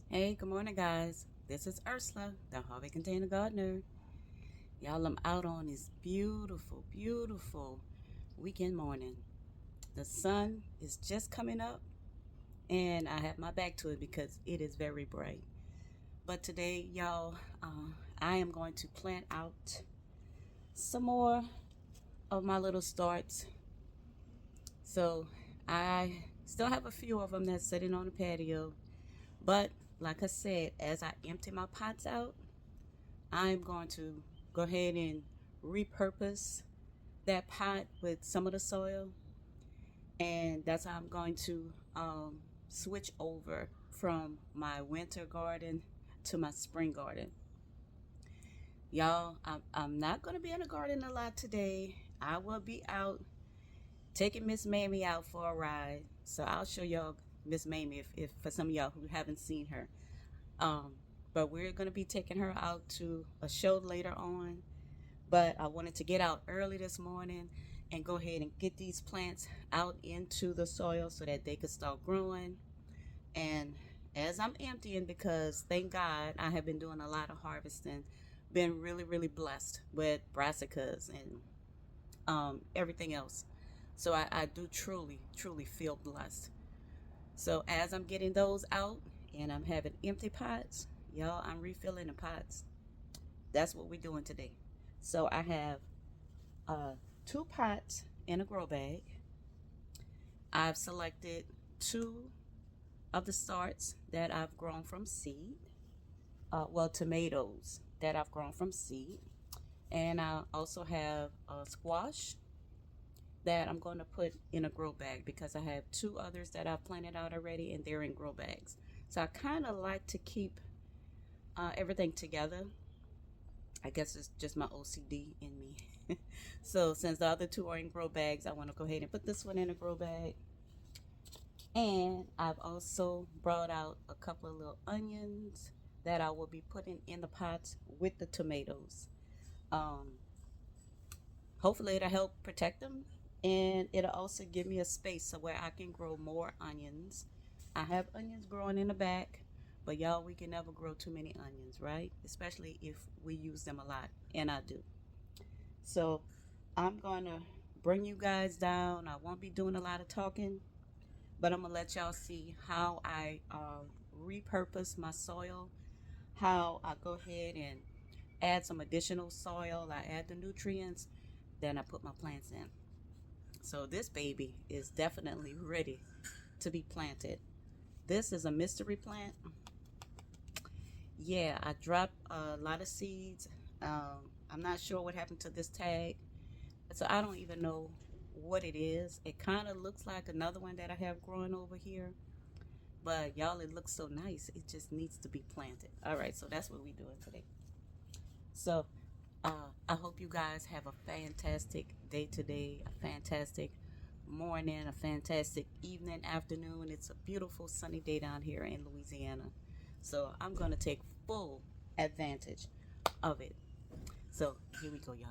Hey, good morning, guys. This is Ursula, the Harvey Container Gardener. Y'all, I'm out on this beautiful, beautiful weekend morning. The sun is just coming up, and I have my back to it because it is very bright. But today, y'all, I am going to plant out some more of my little starts. So I still have a few of them that's sitting on the patio. But like I said, as I empty my pots out, I'm going to go ahead and repurpose that pot with some of the soil, and that's how I'm going to switch over from my winter garden to my spring garden. Y'all, I'm not going to be in the garden a lot today. I will be out taking Miss Mamie out for a ride. So I'll show y'all Miss Mamie if for some of y'all who haven't seen her. Um, but we're going to be taking her out to a show later on. But I wanted to get out early this morning and go ahead and get these plants out into the soil so that they could start growing. And as I'm emptying, because thank God I have been doing a lot of harvesting, been really, really blessed with brassicas and everything else. So I do truly, truly feel blessed. So as I'm getting those out and I'm having empty pots, y'all, I'm refilling the pots. That's what we're doing today. So I have uh, two pots in a grow bag. I've selected two of the starts that I've grown from seed. Tomatoes that I've grown from seed. And I also have a squash that I'm going to put in a grow bag because I have two others that I've planted out already and they're in grow bags. So I kind of like to keep everything together. I guess it's just my OCD in me. So since the other two are in grow bags, I want to go ahead and put this one in a grow bag. And I've also brought out a couple of little onions that I will be putting in the pots with the tomatoes. Um, Hopefully it'll help protect them, and it'll also give me a space so where I can grow more onions. I have onions growing in the back, but y'all, we can never grow too many onions, right? Especially if we use them a lot, and I do. So I'm gonna bring you guys down. I won't be doing a lot of talking, but I'm gonna let y'all see how I repurpose my soil, how I go ahead and add some additional soil. I add the nutrients, then I put my plants in. So this baby is definitely ready to be planted. This is a mystery plant. Yeah, I dropped a lot of seeds. I'm not sure what happened to this tag, so I don't even know what it is. It kind of looks like another one that I have growing over here, but y'all, it looks so nice. It just needs to be planted. All right, so that's what we're doing today. So I hope you guys have a fantastic day today, a fantastic morning, a fantastic evening, afternoon. It's a beautiful sunny day down here in Louisiana. So I'm going to take full advantage of it. So here we go, y'all.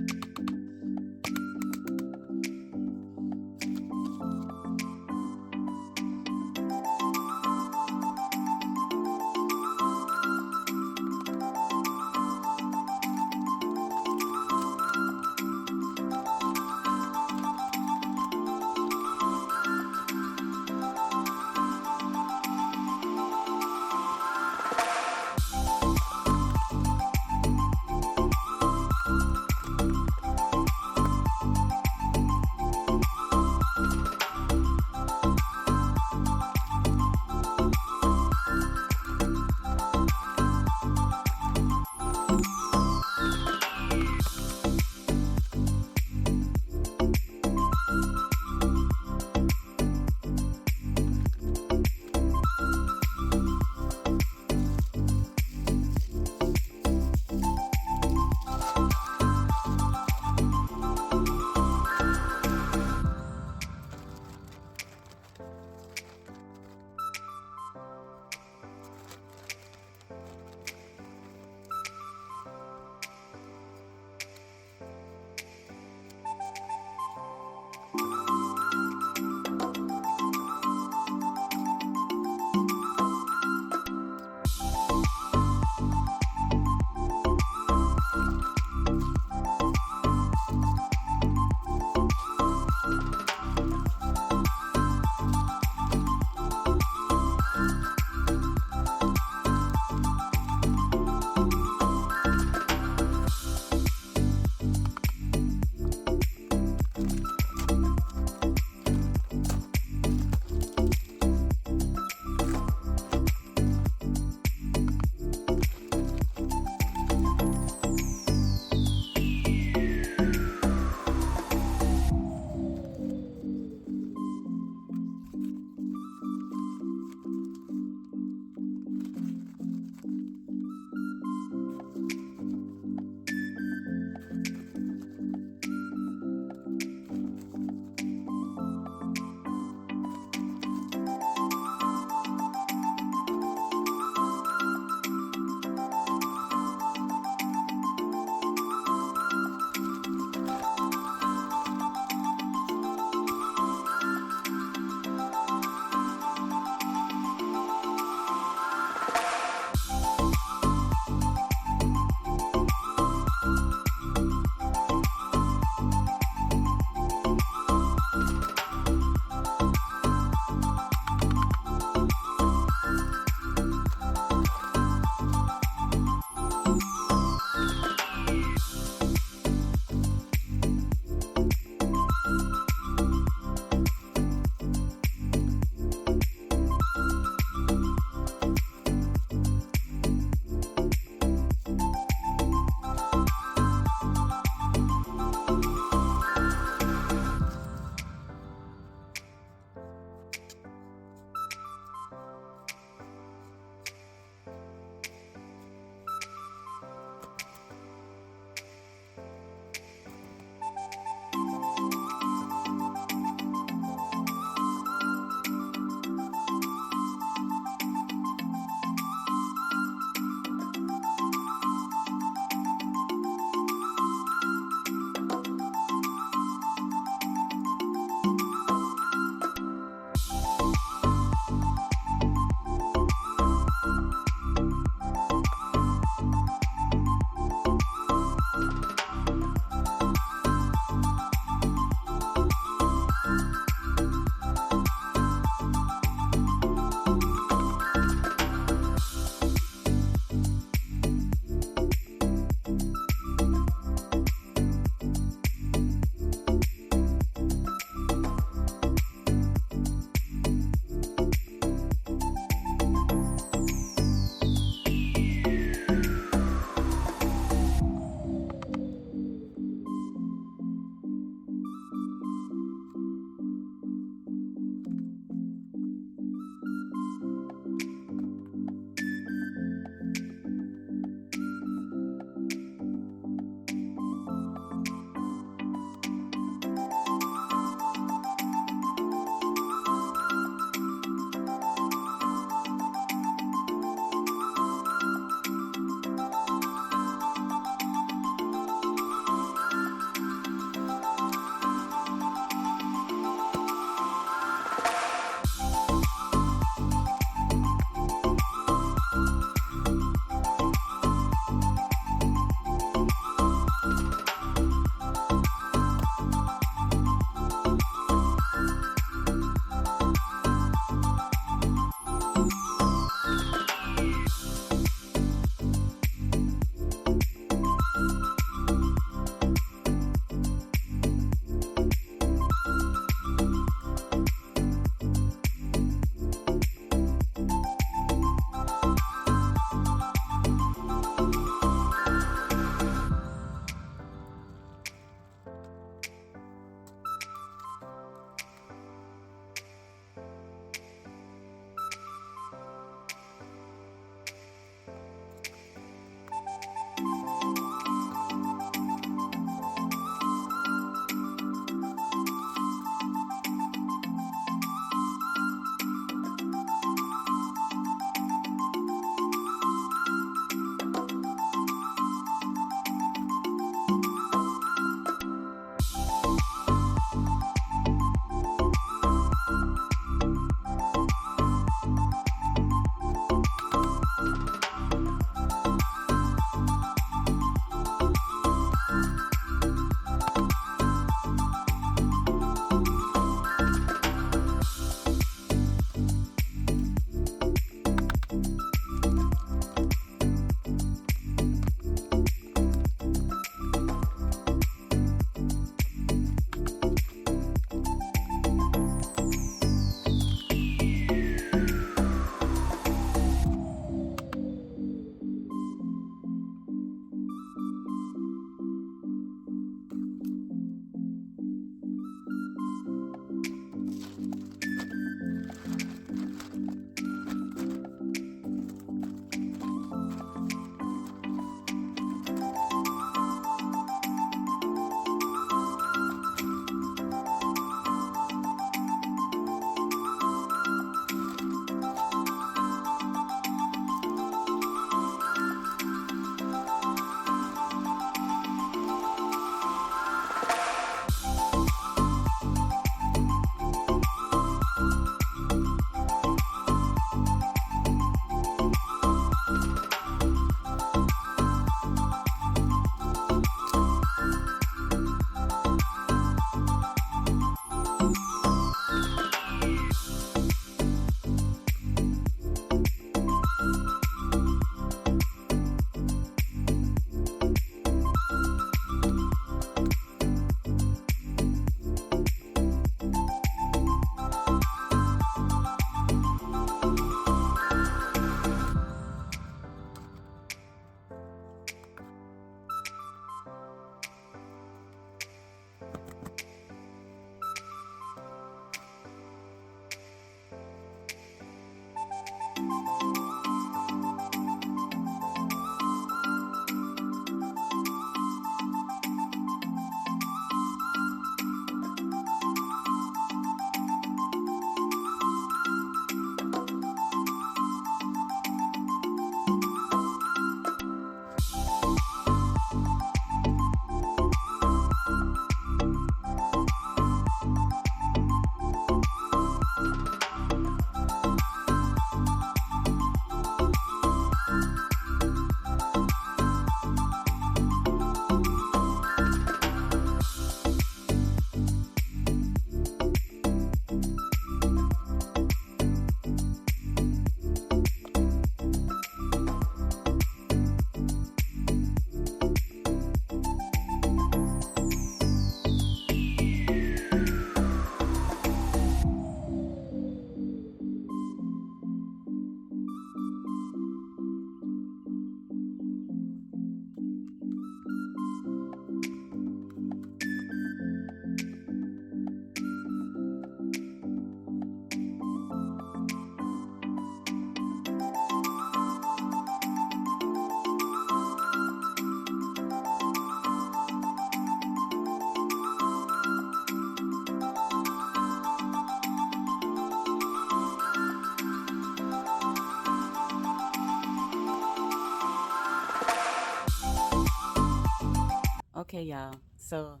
Okay, y'all. So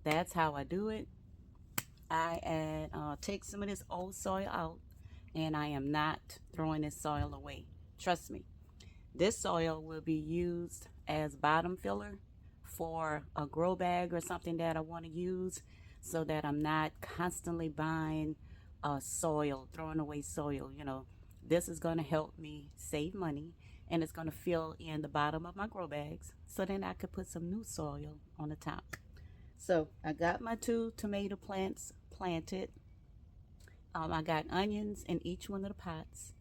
that's how I do it. I add, take some of this old soil out, and I am not throwing this soil away. Trust me. This soil will be used as bottom filler for a grow bag or something that I want to use, so that I'm not constantly buying soil, throwing away soil. This is going to help me save money, and it's going to fill in the bottom of my grow bags, so then I could put some new soil on the top. So I got my 2 tomato plants planted. I got onions in each one of the pots.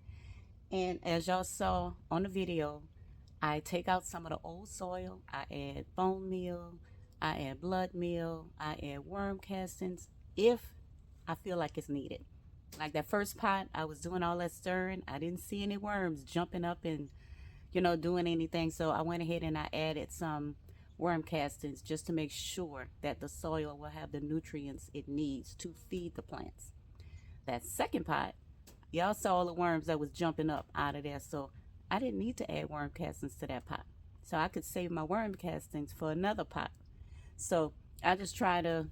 And as y'all saw on the video, I take out some of the old soil. I add bone meal. I add blood meal. I add worm castings if I feel like it's needed. Like that first pot, I was doing all that stirring. I didn't see any worms jumping up and, doing anything. So I went ahead and I added some worm castings just to make sure that the soil will have the nutrients it needs to feed the plants. That second pot, y'all saw all the worms that was jumping up out of there. So I didn't need to add worm castings to that pot. So I could save my worm castings for another pot. So I just try to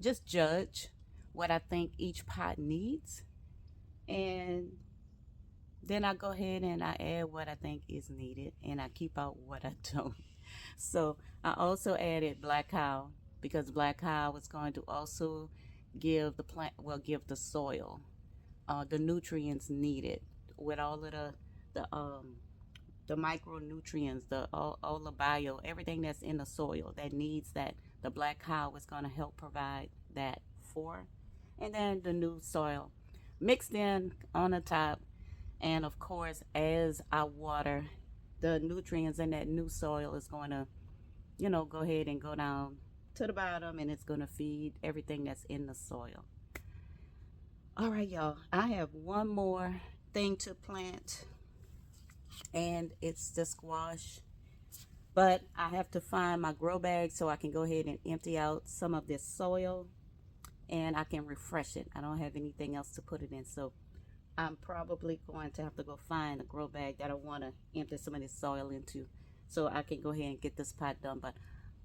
just judge what I think each pot needs. And then I go ahead and I add what I think is needed, and I keep out what I don't. So I also added black cow, because black cow is going to also give the plant, well, give the soil the nutrients needed, with all of the micronutrients, all the bio, everything that's in the soil that needs that. The black cow is going to help provide that for. And then the new soil mixed in on the top. And of course, as I water, the nutrients in that new soil is going to, go ahead and go down to the bottom, and it's going to feed everything that's in the soil. All right, y'all. I have one more thing to plant, and it's the squash. But I have to find my grow bag so I can go ahead and empty out some of this soil, and I can refresh it. I don't have anything else to put it in, so I'm probably going to have to go find a grow bag that I want to empty some of this soil into, so I can go ahead and get this pot done. But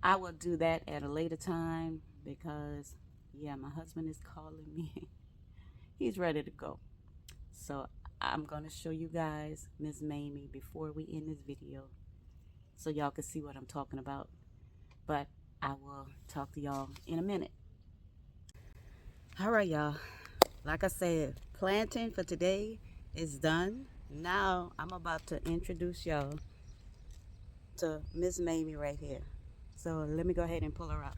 I will do that at a later time, because yeah, my husband is calling me. He's ready to go. So I'm going to show you guys Miss Mamie before we end this video, so y'all can see what I'm talking about. But I will talk to y'all in a minute. All right, y'all. Like I said, planting for today is done. Now I'm about to introduce y'all to Miss Mamie right here. So let me go ahead and pull her out.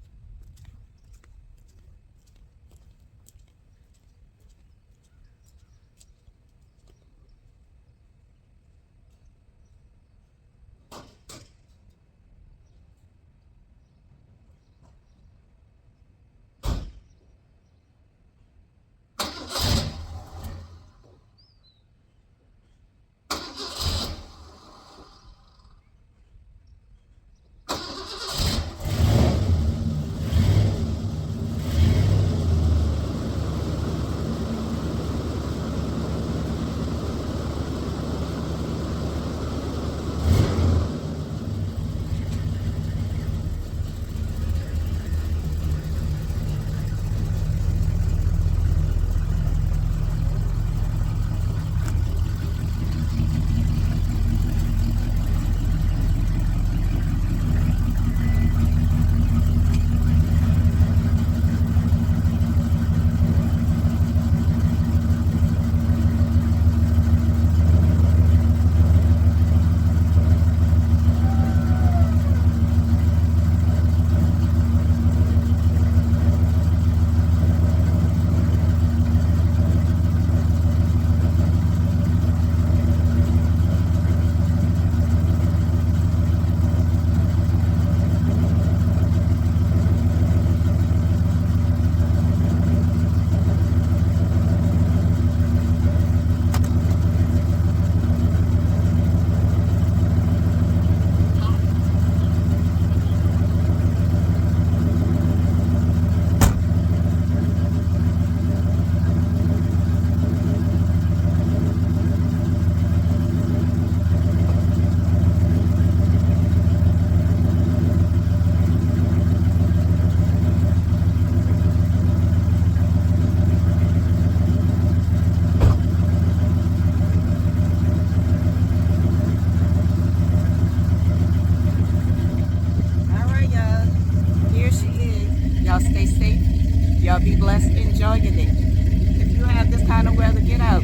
Y'all be blessed. Enjoy your day. If you have this kind of weather, get out.